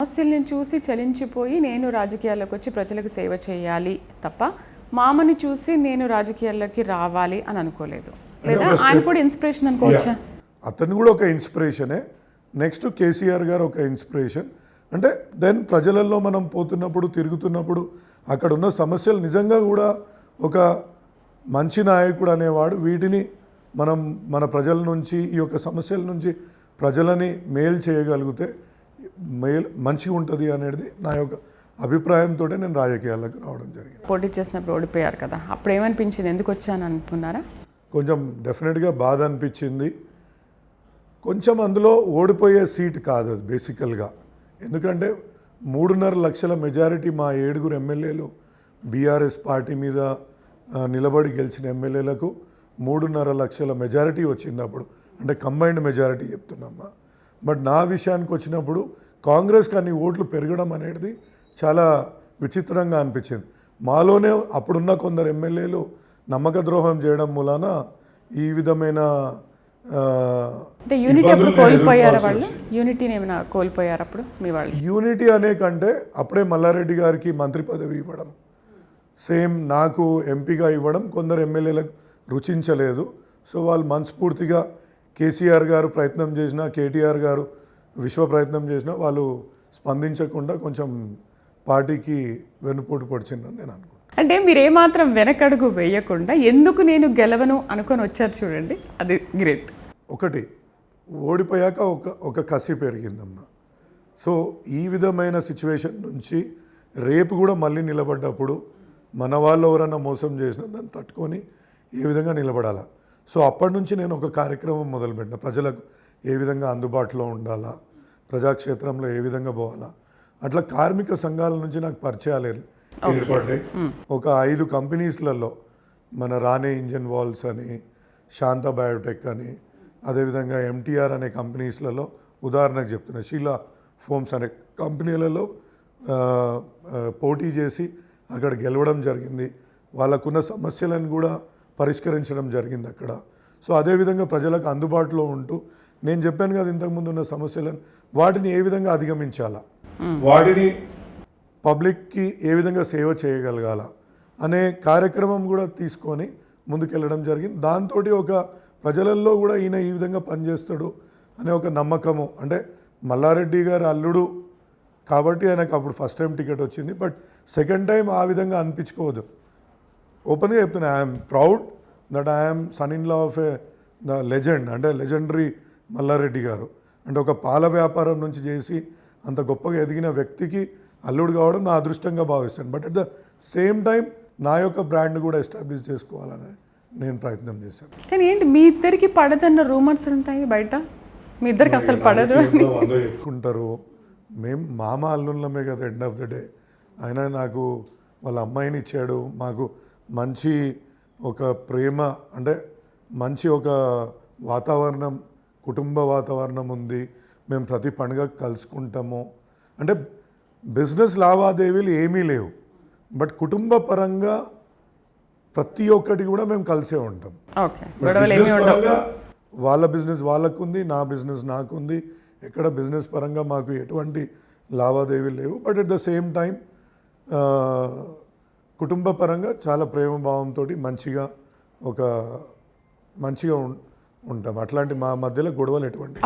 సమస్యల్ని చూసి చలించిపోయి నేను రాజకీయాల్లోకి వచ్చి ప్రజలకు సేవ చేయాలి తప్ప మామని చూసి నేను రాజకీయాల్లోకి రావాలి అని అనుకోలేదు. లేదా ఆయన కూడా ఇన్స్పిరేషన్ అనుకోవచ్చా? అతను కూడా ఒక ఇన్స్పిరేషనే. నెక్స్ట్ కేసీఆర్ గారు ఒక ఇన్స్పిరేషన్. అంటే దెన్ ప్రజలలో మనం పోతున్నప్పుడు తిరుగుతున్నప్పుడు అక్కడ ఉన్న సమస్యలు నిజంగా కూడా ఒక మంచి నాయకుడు అనేవాడు వీటిని మనం మన ప్రజల నుంచి ఈ యొక్క సమస్యల నుంచి ప్రజలని మేలు చేయగలిగితే మంచిగా ఉంటుంది అనేది నా యొక్క అభిప్రాయంతో నేను రాజకీయాల్లోకి రావడం జరిగింది. పోటీ చేసినప్పుడు ఓడిపోయారు కదా, అప్పుడు ఏమనిపించింది? ఎందుకు వచ్చాను అనుకున్నారా? కొంచెం డెఫినెట్గా బాధ అనిపించింది. కొంచెం అందులో ఓడిపోయే సీట్ కాదు అది బేసికల్గా. ఎందుకంటే 3.5 లక్షల మెజారిటీ మా 7 ఎమ్మెల్యేలు బీఆర్ఎస్ పార్టీ మీద నిలబడి గెలిచిన ఎమ్మెల్యేలకు 3.5 లక్షల మెజారిటీ వచ్చింది అప్పుడు. అంటే కంబైన్డ్ మెజారిటీ చెప్తున్నామ్మా. బట్ నా విషయానికి వచ్చినప్పుడు కాంగ్రెస్కి అన్ని ఓట్లు పెరగడం అనేది చాలా విచిత్రంగా అనిపించింది. మాలోనే అప్పుడున్న కొందరు ఎమ్మెల్యేలు నమ్మక ద్రోహం చేయడం మూలాన ఈ విధమైన యూనిటీ అనే కంటే అప్పుడే మల్లారెడ్డి గారికి మంత్రి పదవి ఇవ్వడం, సేమ్ నాకు ఎంపీగా ఇవ్వడం కొందరు ఎమ్మెల్యేలకు రుచించలేదు. సో వాళ్ళు మనస్ఫూర్తిగా కేసీఆర్ గారు ప్రయత్నం చేసినా, కేటీఆర్ గారు విశ్వ ప్రయత్నం చేసినా వాళ్ళు స్పందించకుండా కొంచెం పార్టీకి వెన్నుపోటు పొడిచిందని నేను అనుకుంటున్నాను. అంటే మీరు ఏమాత్రం వెనకడుగు వేయకుండా ఎందుకు నేను గెలవను అనుకొని వచ్చారు చూడండి, అది గ్రేట్. ఒకటి ఓడిపోయాక ఒక కసి పెరిగిందమ్మా. సో ఈ విధమైన సిచ్యువేషన్ నుంచి రేపు కూడా మళ్ళీ నిలబడ్డప్పుడు మన వాళ్ళు ఎవరన్నా మోసం చేసినా దాన్ని తట్టుకొని ఏ విధంగా నిలబడాలా. సో అప్పటి నుంచి నేను ఒక కార్యక్రమం మొదలుపెట్టిన, ప్రజలకు ఏ విధంగా అందుబాటులో ఉండాలా, ప్రజాక్షేత్రంలో ఏ విధంగా పోవాలా. అట్లా కార్మిక సంఘాల నుంచి నాకు పరిచయాలు ఏర్పడ్డాయి. ఒక 5 కంపెనీస్లలో మన రాణే ఇంజన్ వాల్స్ అని, శాంత బయోటెక్ అని, అదేవిధంగా ఎంటీఆర్ అనే కంపెనీస్లలో ఉదాహరణకు చెప్తున్నా, షీలా ఫోమ్స్ అనే కంపెనీలలో పోటీ చేసి అక్కడ గెలవడం జరిగింది. వాళ్ళకున్న సమస్యలను కూడా పరిష్కరించడం జరిగింది అక్కడ. సో అదేవిధంగా ప్రజలకు అందుబాటులో ఉంటూ నేను చెప్పాను కదా ఇంతకుముందు ఉన్న సమస్యలను వాటిని ఏ విధంగా అధిగమించాలా, వాటిని పబ్లిక్కి ఏ విధంగా సేవ చేయగలగాల అనే కార్యక్రమం కూడా తీసుకొని ముందుకెళ్ళడం జరిగింది. దాంతో ఒక ప్రజలలో కూడా ఈయన ఈ విధంగా పనిచేస్తాడు అనే ఒక నమ్మకము. అంటే మల్లారెడ్డి గారు అల్లుడు కాబట్టి ఆయనకు అప్పుడు ఫస్ట్ టైం టికెట్ వచ్చింది. బట్ సెకండ్ టైం ఆ విధంగా అనిపించుకోవద్దు. ఓపెన్గా చెప్తున్నా, I'm proud that I'm son in law of a the legend. అంటే లెజెండరీ మల్లారెడ్డి గారు. అంటే ఒక పాల వ్యాపారం నుంచి చేసి అంత గొప్పగా ఎదిగిన వ్యక్తికి అల్లుడు కావడం నా అదృష్టంగా భావిస్తాను. But at the same time నా యొక్క బ్రాండ్ కూడా ఎస్టాబ్లిష్ చేసుకోవాలని నేను ప్రయత్నం చేశాను. కానీ ఏంటి మీ ఇద్దరికి పడదన్న రూమర్స్ ఉంటాయి బయట, మీ ఇద్దరికి అసలు పడదు అందరూ చెప్పుకుంటారు. మేము మామ అల్లుళ్ళమే కదా ఎండ్ ఆఫ్ ద డే. ఆయన నాకు వాళ్ళ అమ్మాయిని ఇచ్చాడు, మాకు మంచి ఒక ప్రేమ, అంటే మంచి ఒక వాతావరణం, కుటుంబ వాతావరణం ఉంది. మేము ప్రతి పండుగ కలుసుకుంటాము. అంటే బిజినెస్ లావాదేవీలు ఏమీ లేవు, బట్ కుటుంబ పరంగా ప్రతి ఒక్కటి కూడా మేము కలిసే ఉంటాం. వాళ్ళ బిజినెస్ వాళ్ళకుంది, నా బిజినెస్ నాకుంది. ఎక్కడ బిజినెస్ పరంగా మాకు ఎటువంటి లావాదేవీలు లేవు. But at the same time కుటుంబ పరంగా చాలా ప్రేమ భావంతో మంచిగా ఉంటాం. అట్లాంటి మా మధ్యలో గొడవలు ఎటువంటి